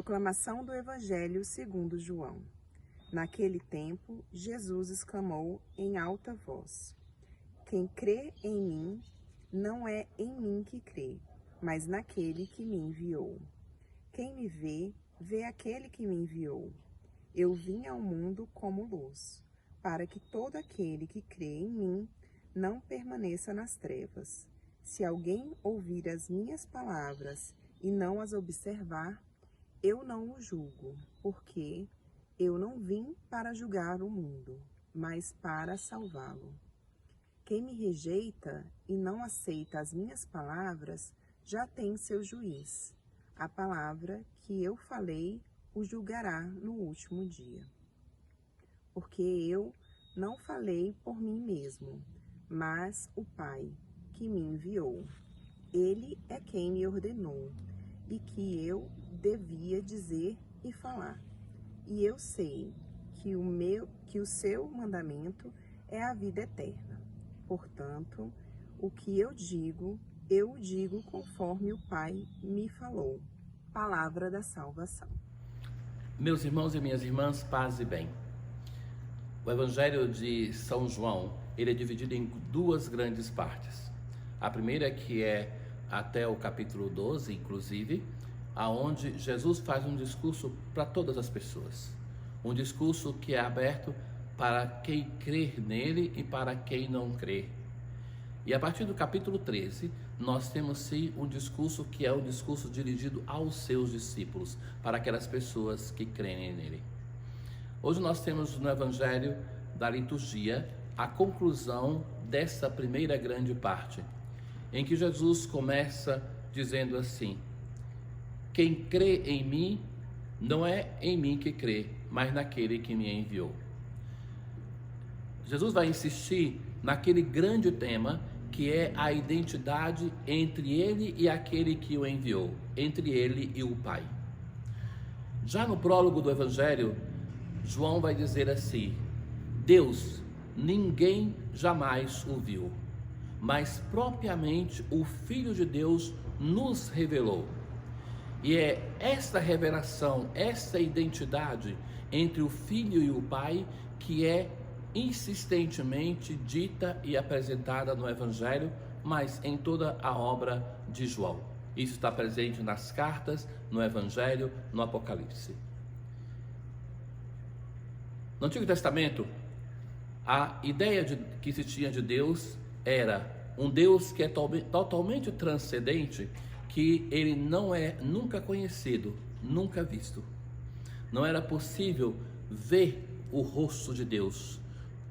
Proclamação do Evangelho segundo João. Naquele tempo, Jesus exclamou em alta voz: Quem crê em mim, não é em mim que crê, mas naquele que me enviou. Quem me vê, vê aquele que me enviou. Eu vim ao mundo como luz, para que todo aquele que crê em mim não permaneça nas trevas. Se alguém ouvir as minhas palavras e não as observar, eu não o julgo, porque eu não vim para julgar o mundo, mas para salvá-lo. Quem me rejeita e não aceita as minhas palavras, já tem seu juiz. A palavra que eu falei o julgará no último dia. Porque eu não falei por mim mesmo, mas o Pai que me enviou. Ele é quem me ordenou e que eu devia dizer e falar. E eu sei que o seu mandamento é a vida eterna. Portanto, o que eu digo conforme o Pai me falou. Palavra da salvação. Meus irmãos e minhas irmãs, paz e bem. O Evangelho de São João, ele é dividido em duas grandes partes. A primeira que é até o capítulo 12, inclusive, aonde Jesus faz um discurso para todas as pessoas. Um discurso que é aberto para quem crer nele e para quem não crer. E a partir do capítulo 13, nós temos sim um discurso que é um discurso dirigido aos seus discípulos, para aquelas pessoas que creem nele. Hoje nós temos no Evangelho da liturgia a conclusão dessa primeira grande parte, em que Jesus começa dizendo assim: quem crê em mim, não é em mim que crê, mas naquele que me enviou. Jesus vai insistir naquele grande tema que é a identidade entre ele e aquele que o enviou, entre ele e o Pai. Já no prólogo do Evangelho, João vai dizer assim: Deus, ninguém jamais o viu, mas propriamente o Filho de Deus nos revelou. E é esta revelação, esta identidade entre o Filho e o Pai que é insistentemente dita e apresentada no Evangelho, mas em toda a obra de João. Isso está presente nas cartas, no Evangelho, no Apocalipse. No Antigo Testamento, a ideia que se tinha de Deus era um Deus que é totalmente transcendente, que ele não é nunca conhecido, nunca visto. Não era possível ver o rosto de Deus,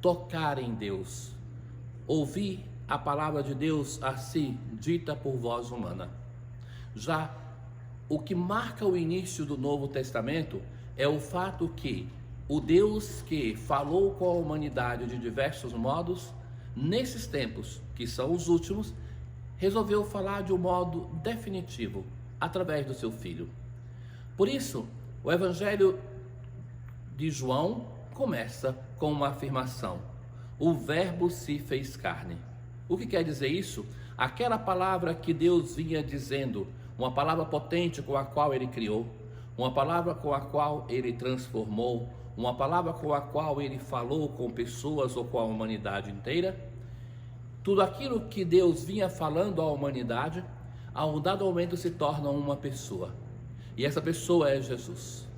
tocar em Deus, ouvir a palavra de Deus assim, dita por voz humana. Já o que marca o início do Novo Testamento é o fato que o Deus que falou com a humanidade de diversos modos, nesses tempos, que são os últimos, resolveu falar de um modo definitivo, através do seu Filho. Por isso, o Evangelho de João começa com uma afirmação: o Verbo se fez carne. O que quer dizer isso? Aquela palavra que Deus vinha dizendo, uma palavra potente com a qual ele criou, uma palavra com a qual ele transformou, uma palavra com a qual ele falou com pessoas ou com a humanidade inteira. Tudo aquilo que Deus vinha falando à humanidade, a um dado momento se torna uma pessoa. E essa pessoa é Jesus.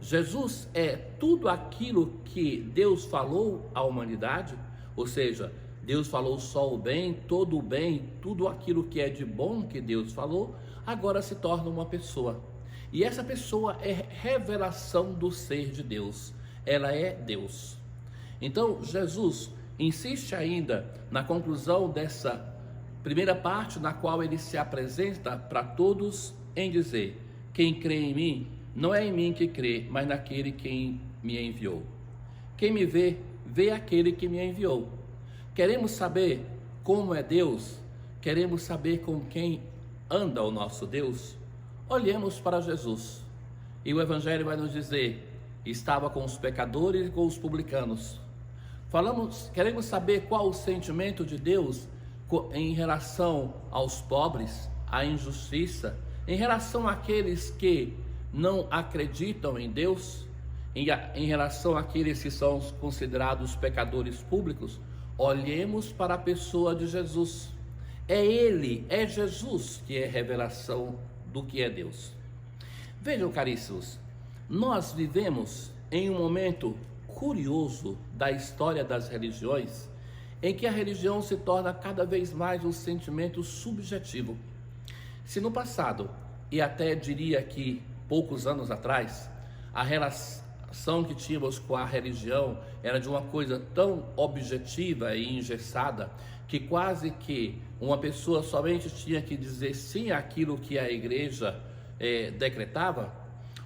Jesus é tudo aquilo que Deus falou à humanidade, ou seja, Deus falou só o bem, todo o bem, tudo aquilo que é de bom que Deus falou, agora se torna uma pessoa. E essa pessoa é revelação do ser de Deus. Ela é Deus. Então, Jesus insiste ainda na conclusão dessa primeira parte, na qual ele se apresenta para todos em dizer: quem crê em mim, não é em mim que crê, mas naquele que me enviou. Quem me vê, vê aquele que me enviou. Queremos saber como é Deus? Queremos saber com quem anda o nosso Deus? Olhemos para Jesus. E o Evangelho vai nos dizer: estava com os pecadores e com os publicanos. Queremos saber qual o sentimento de Deus em relação aos pobres, à injustiça, em relação àqueles que não acreditam em Deus, em relação àqueles que são considerados pecadores públicos, olhemos para a pessoa de Jesus. É Ele, é Jesus que é revelação do que é Deus. Vejam, caríssimos, nós vivemos em um momento curioso da história das religiões, em que a religião se torna cada vez mais um sentimento subjetivo. Se no passado, e até diria que poucos anos atrás, a relação que tínhamos com a religião era de uma coisa tão objetiva e engessada, que quase que uma pessoa somente tinha que dizer sim àquilo que a igreja decretava,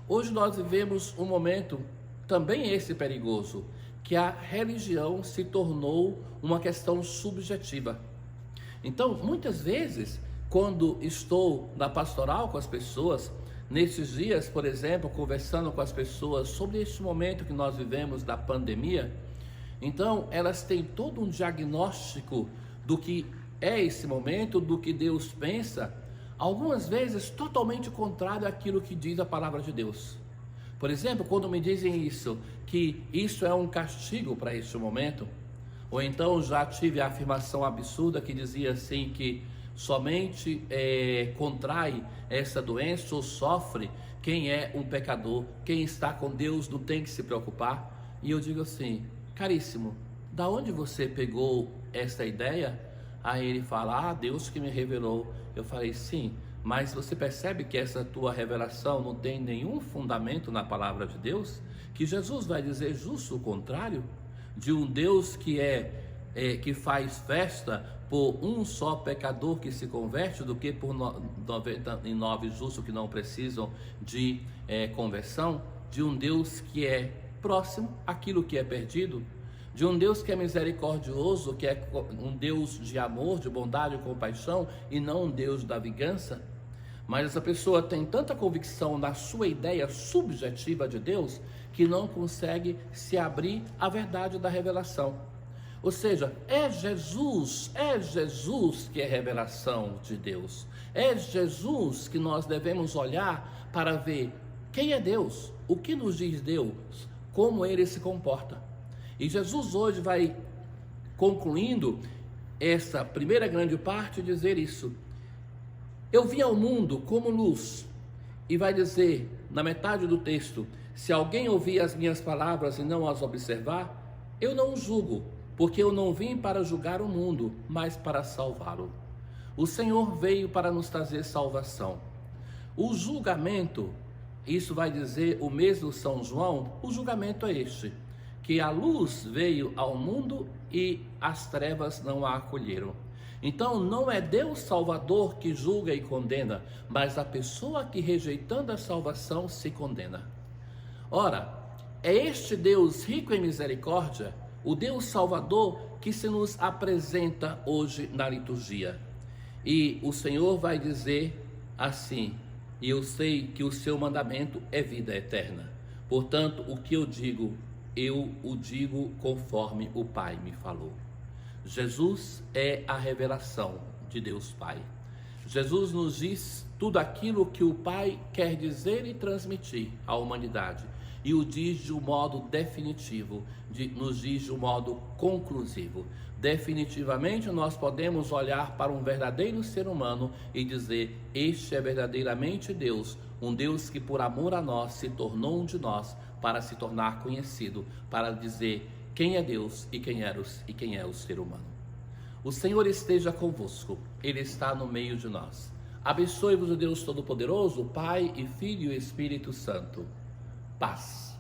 hoje nós vivemos um momento também esse perigoso, que a religião se tornou uma questão subjetiva. Então, muitas vezes, quando estou na pastoral com as pessoas, nesses dias, por exemplo, conversando com as pessoas sobre este momento que nós vivemos da pandemia, então elas têm todo um diagnóstico do que é esse momento, do que Deus pensa, algumas vezes totalmente contrário àquilo que diz a palavra de Deus. Por exemplo, quando me dizem isso, que isso é um castigo para este momento, ou então já tive a afirmação absurda que dizia assim que somente contrai essa doença ou sofre quem é um pecador, quem está com Deus não tem que se preocupar. E eu digo assim, caríssimo, da onde você pegou essa ideia? Aí ele fala, Deus que me revelou. Eu falei, sim, mas você percebe que essa tua revelação não tem nenhum fundamento na palavra de Deus? Que Jesus vai dizer justo o contrário? De um Deus que faz festa por um só pecador que se converte, do que por 99 justos que não precisam de conversão, de um Deus que é próximo àquilo que é perdido, de um Deus que é misericordioso, que é um Deus de amor, de bondade e compaixão, e não um Deus da vingança. Mas essa pessoa tem tanta convicção na sua ideia subjetiva de Deus, que não consegue se abrir à verdade da revelação. Ou seja, é Jesus que é revelação de Deus. É Jesus que nós devemos olhar para ver quem é Deus, o que nos diz Deus, como Ele se comporta. E Jesus hoje vai, concluindo essa primeira grande parte, dizer isso. Eu vim ao mundo como luz, e vai dizer na metade do texto, se alguém ouvir as minhas palavras e não as observar, eu não o julgo, porque eu não vim para julgar o mundo, mas para salvá-lo. O Senhor veio para nos trazer salvação. O julgamento, isso vai dizer o mesmo São João, o julgamento é este, que a luz veio ao mundo e as trevas não a acolheram. Então não é Deus Salvador que julga e condena, mas a pessoa que, rejeitando a salvação, se condena. Ora, é este Deus rico em misericórdia, o Deus Salvador, que se nos apresenta hoje na liturgia. E o Senhor vai dizer assim, e eu sei que o seu mandamento é vida eterna. Portanto, o que eu o digo conforme o Pai me falou. Jesus é a revelação de Deus Pai. Jesus nos diz tudo aquilo que o Pai quer dizer e transmitir à humanidade. E o diz de um modo definitivo, nos diz de um modo conclusivo. Definitivamente nós podemos olhar para um verdadeiro ser humano e dizer, este é verdadeiramente Deus, um Deus que por amor a nós se tornou um de nós, para se tornar conhecido, para dizer quem é Deus e quem é o ser humano. O Senhor esteja convosco, Ele está no meio de nós. Abençoe-vos o Deus Todo-Poderoso, Pai e Filho e Espírito Santo. Paz.